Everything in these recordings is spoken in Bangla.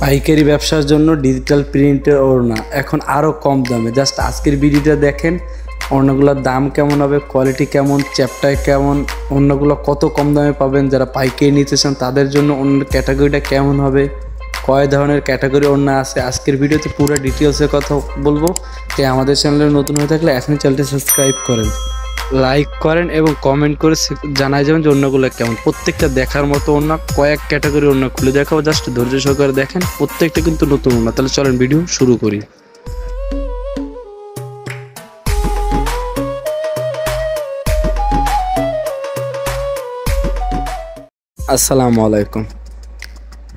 পাইকারি ব্যবসার জন্য ডিজিটাল প্রিন্টের ওড়না এখন আরও কম দামে। জাস্ট আজকের ভিডিওটা দেখেন, ওড়নাগুলোর দাম কেমন হবে, কোয়ালিটি কেমন, চ্যাপটায় কেমন, ওড়নাগুলো কত কম দামে পাবেন। যারা পাইকারি নিতে চান তাদের জন্য ওড়নার ক্যাটাগরিটা কেমন হবে, কয় ধরনের ক্যাটাগরি ওড়না আছে, আজকের ভিডিওতে পুরো ডিটেলসের কথা বলবো। তাই আমাদের চ্যানেলে নতুন হয়ে থাকলে এখনই চ্যানেলটি সাবস্ক্রাইব করেন, লাইক করেন এবং কমেন্ট করে জানাই যাবেন যে ওড়নাগুলো কেমন। প্রত্যেকটা দেখার মতো ওড়না, কয়েক ক্যাটাগরি ওড়না খুলে দেখাবো, জাস্ট ধৈর্য সহকারে দেখেন। প্রত্যেকটা কিন্তু নতুন ওড়না। তাহলে চলেন ভিডিও শুরু করি। আসসালামু আলাইকুম।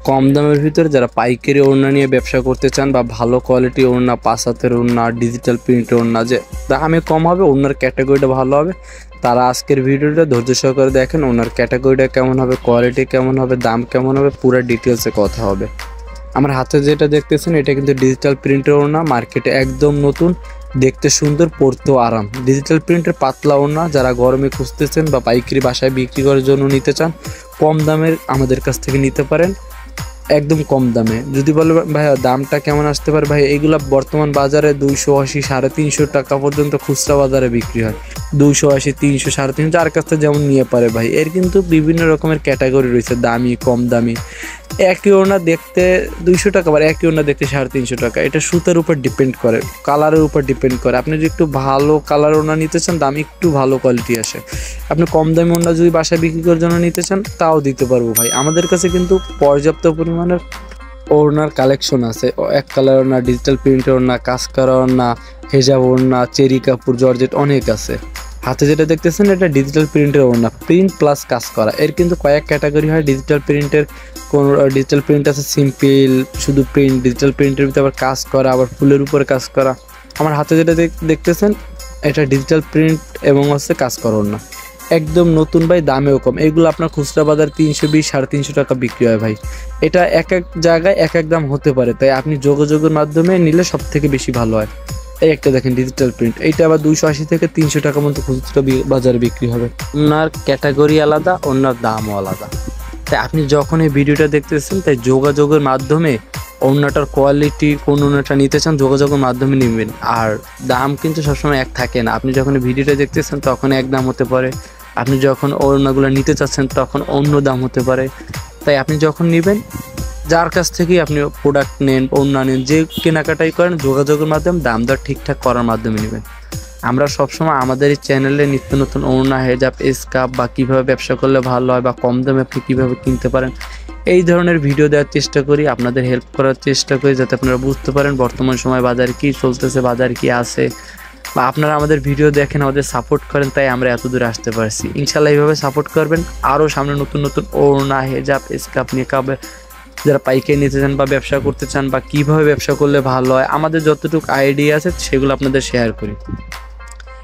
কম দামের ভিতরে যারা পাইকারি ওড়না নিয়ে ব্যবসা করতে চান বা ভালো কোয়ালিটি ওড়না, 5 হাতের ওড়না, ডিজিটাল প্রিন্টের ওড়না, যে দামে কম হবে, ওড়নার ক্যাটাগরিটা ভালো হবে, তারা আজকের ভিডিওটা ধৈর্য সহকারে দেখেন। ওড়নার ক্যাটাগরিটা কেমন হবে, কোয়ালিটি কেমন হবে, দাম কেমন হবে, পুরো ডিটেলসে কথা হবে। আমার হাতে যেটা দেখতেছেন এটা কিন্তু ডিজিটাল প্রিন্টের ওড়না, মার্কেটে একদম নতুন, দেখতে সুন্দর, পরতেও আরাম। ডিজিটাল প্রিন্টের পাতলা ওড়না যারা গরমে খুঁজতেছেন বা পাইকারি বাসায় বিক্রি করার জন্য নিতে চান, কম দামের আমাদের কাছ থেকে নিতে পারেন, একদম কম দামে। যদি বলে ভাইয়া দামটা কেমন আসতে পারে, ভাই এগুলো বর্তমান বাজারে 280, 350 টাকা পর্যন্ত খুচরা বাজারে বিক্রি হয়। 280, 300, 350 যার কাছ থেকে যেমন নিয়ে পারে ভাই। এর কিন্তু বিভিন্ন রকমের ক্যাটাগরি রয়েছে, দামি, কম দামি। একই ওড়না দেখতে 200 টাকা, আবার একই ওড়না দেখতে 350 টাকা। এটা সুতার উপর ডিপেন্ড করে, কালারের উপর ডিপেন্ড করে। আপনি যদি একটু ভালো কালার ওড়না নিতে চান, দাম একটু ভালো কোয়ালিটি আসে। আপনি কম দামি ওড়না যদি বাসায় বিক্রি করার জন্য নিতে চান, তাও দিতে পারবো ভাই। আমাদের কাছে কিন্তু পর্যাপ্ত পরিমাণের ওড়নার কালেকশন আছে। এক কালার ওড়না, ডিজিটাল প্রিন্টের ওড়না, কাজ করা ওড়না, হেজাব ওড়না, চেরি কাপড়, জর্জেট অনেক আছে। হাতে যেটা দেখতেছেন এটা ডিজিটাল প্রিন্টের ওড়না, প্রিন্ট প্লাস কাজ করা। এর কিন্তু কয়েক ক্যাটাগরি হয় ডিজিটাল প্রিন্টের। কোন ডিজিটাল প্রিন্ট আছে সিম্পল, শুধু প্রিন্ট। ডিজিটাল প্রিন্টের ভিতরে আবার কাজ করা, আবার ফুলের উপরে কাজ করা। আমার হাতে যেটা দেখতেছেন এটা ডিজিটাল প্রিন্ট এবং হচ্ছে কাজ করা ওড়না, একদম নতুন ভাই, দামেও কম। এগুলো আপনার খুচরা বাজার 320, 350 টাকা বিক্রি হয় ভাই। এটা এক এক জায়গায় এক এক দাম হতে পারে, তাই আপনি যোগাযোগের মাধ্যমে নিলে সব থেকে বেশি ভালো হয়। এই একটা দেখেন ডিজিটাল প্রিন্ট, এইটা আবার 280 থেকে 300 টাকা মতো খুচরা বাজারে বিক্রি হবে। ওনার ক্যাটাগরি আলাদা, ওনার দামও আলাদা। তাই আপনি যখন এই ভিডিওটা দেখতেছেন, তাই যোগাযোগের মাধ্যমে ওড়নাটার কোয়ালিটি, কোন ওড়নাটা নিতে চান যোগাযোগের মাধ্যমে নেবেন। আর দাম কিন্তু সবসময় এক থাকে না। আপনি যখন ভিডিওটা দেখতেছেন তখন এক দাম হতে পারে, আপনি যখন ওড়নাগুলো নিতে চাচ্ছেন তখন অন্য দাম হতে পারে। তাই আপনি যখন নেবেন, যার কাছ থেকেই আপনি প্রোডাক্ট নেন, ওড়না নেন, যে কেনাকাটাই করেন, যোগাযোগের মাধ্যমে দাম দর ঠিকঠাক করার মাধ্যমে নেবেন। আমরা সবসময় আমাদের এই চ্যানেলে নিত্য নতুন ওড়না, হেজাব, স্কার্ফ বা কীভাবে ব্যবসা করলে ভালো হয় বা কম দামে আপনি কীভাবে কিনতে পারেন, এই ধরনের ভিডিও দেওয়ার চেষ্টা করি, আপনাদের হেল্প করার চেষ্টা করি, যাতে আপনারা বুঝতে পারেন বর্তমান সময় বাজারে কী চলতেছে, বাজারে কী আছে, বা আপনারা আমাদের ভিডিও দেখেন, আমাদের সাপোর্ট করেন, তাই আমরা এত দূরে আসতে পারছি। ইনশাল্লাহ এইভাবে সাপোর্ট করবেন। আরও সামনে নতুন নতুন ওড়না, হেজাব, স্কার্ফ, নিকাব যারা পাইকারি নিতে চান বা ব্যবসা করতে চান বা কীভাবে ব্যবসা করলে ভালো হয়, আমাদের যতটুকু আইডিয়া আছে সেগুলো আপনাদের শেয়ার করি।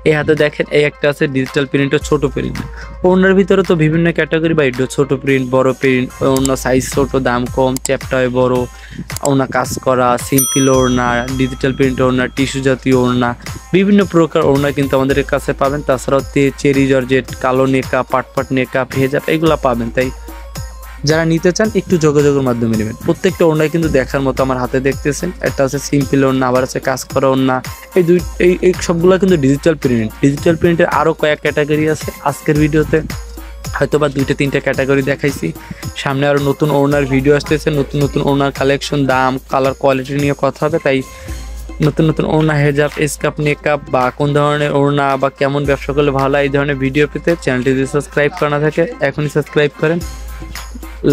এই হাতে দেখেন এই একটা আছে ডিজিটাল প্রিন্টের ছোট প্রিন্ট। ওড়নার ভিতরে তো বিভিন্ন ক্যাটাগরি বা ছোট প্রিন্ট, বড় প্রিন্ট। ওড়না সাইজ ছোট, দাম কম, চ্যাপটায় বড়, ওড়না কাজ করা, সিম্পল ওড়না, ডিজিটাল প্রিন্ট ওড়না, টিস্যু জাতীয় ওড়না, বিভিন্ন প্রকার ওড়না কিন্তু আমাদের কাছে পাবেন। তাছাড়াও চেরি জর্জেট, কালো নেকা, পাটপাট নেকা, হেজাব এগুলো পাবেন। তাই যারা নিতে চান একটু যোগাযোগের মাধ্যমে নেবেন। প্রত্যেকটা ওড়নায় কিন্তু দেখার মতো। আমার হাতে দেখতেছেন একটা আছে সিম্পল ওড়না, আবার আছে কাজ করা ওড়না। এই সবগুলো কিন্তু ডিজিটাল প্রিন্ট। ডিজিটাল প্রিন্টের আরও কয়েক ক্যাটাগরি আছে। আজকের ভিডিওতে হয়তো বা 2-3টা ক্যাটাগরি দেখাইছি। সামনে আরও নতুন ওড়নার ভিডিও আসতেছে, নতুন নতুন ওড়নার কালেকশন, দাম, কালার, কোয়ালিটি নিয়ে কথা হবে। তাই নতুন নতুন ওড়না, হেজাব, স্কার্ফ, নেকআপ বা কোন ধরনের ওড়না বা কেমন ব্যবসা করলে ভালো, এই ধরনের ভিডিও পেতে চ্যানেলটি যদি সাবস্ক্রাইব করা না থাকে এখনই সাবস্ক্রাইব করেন,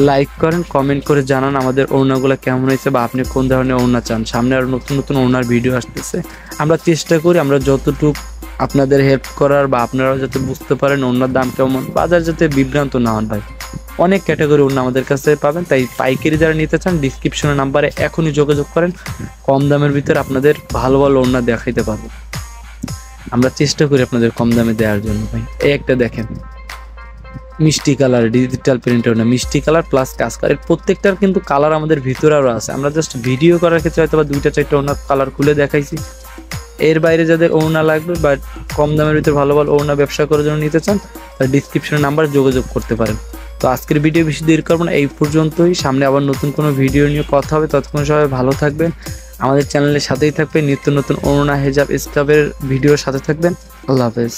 লাইক করেন, কমেন্ট করে জানান আমাদের ওড়নাগুলো কেমন হয়েছে বা আপনি কোন ধরনের ওড়না চান। সামনে আরও নতুন নতুন ওড়নার ভিডিও আসতেছে। আমরা চেষ্টা করি আমরা যতটুকু আপনাদের হেল্প করার বা আপনারাও যাতে বুঝতে পারেন ওড়নার দাম কেমন, বাজার যাতে বিভ্রান্ত না হন ভাই। অনেক ক্যাটাগরি ওড়না আমাদের কাছে পাবেন। তাই পাইকারি যারা নিতে চান ডিসক্রিপশনের নাম্বারে এখনই যোগাযোগ করেন। কম দামের ভিতরে আপনাদের ভালো ভালো ওড়না দেখাইতে পারবো। আমরা চেষ্টা করি আপনাদের কম দামে দেওয়ার জন্য ভাই। এই একটা দেখেন মিষ্টি কালার, ডিজিটাল প্রিন্ট ওড়না, মিষ্টি কালার প্লাস কাজ করা। প্রত্যেকটার কিন্তু কালার আমাদের ভিতরে আরও আছে। আমরা জাস্ট ভিডিও করার ক্ষেত্রে হয়তো বা 2-4টা ওড়নার কালার খুলে দেখাইছি। এর বাইরে যাদের ওড়না লাগবে বা কম দামের ভিতরে ভালো ভালো ওড়না ব্যবসা করার জন্য নিতে চান, তার ডিসক্রিপশনের নাম্বার যোগাযোগ করতে পারেন। তো আজকের ভিডিও বেশি দেরি করবো না, এই পর্যন্তই। সামনে আবার নতুন কোনো ভিডিও নিয়ে কথা হবে, ততক্ষণ সবাই ভালো থাকবেন, আমাদের চ্যানেলের সাথেই থাকবেন, নিত্য নতুন ওড়না, হিজাব, স্কার্ফের ভিডিওর সাথে থাকবেন। আল্লাহ হাফেজ।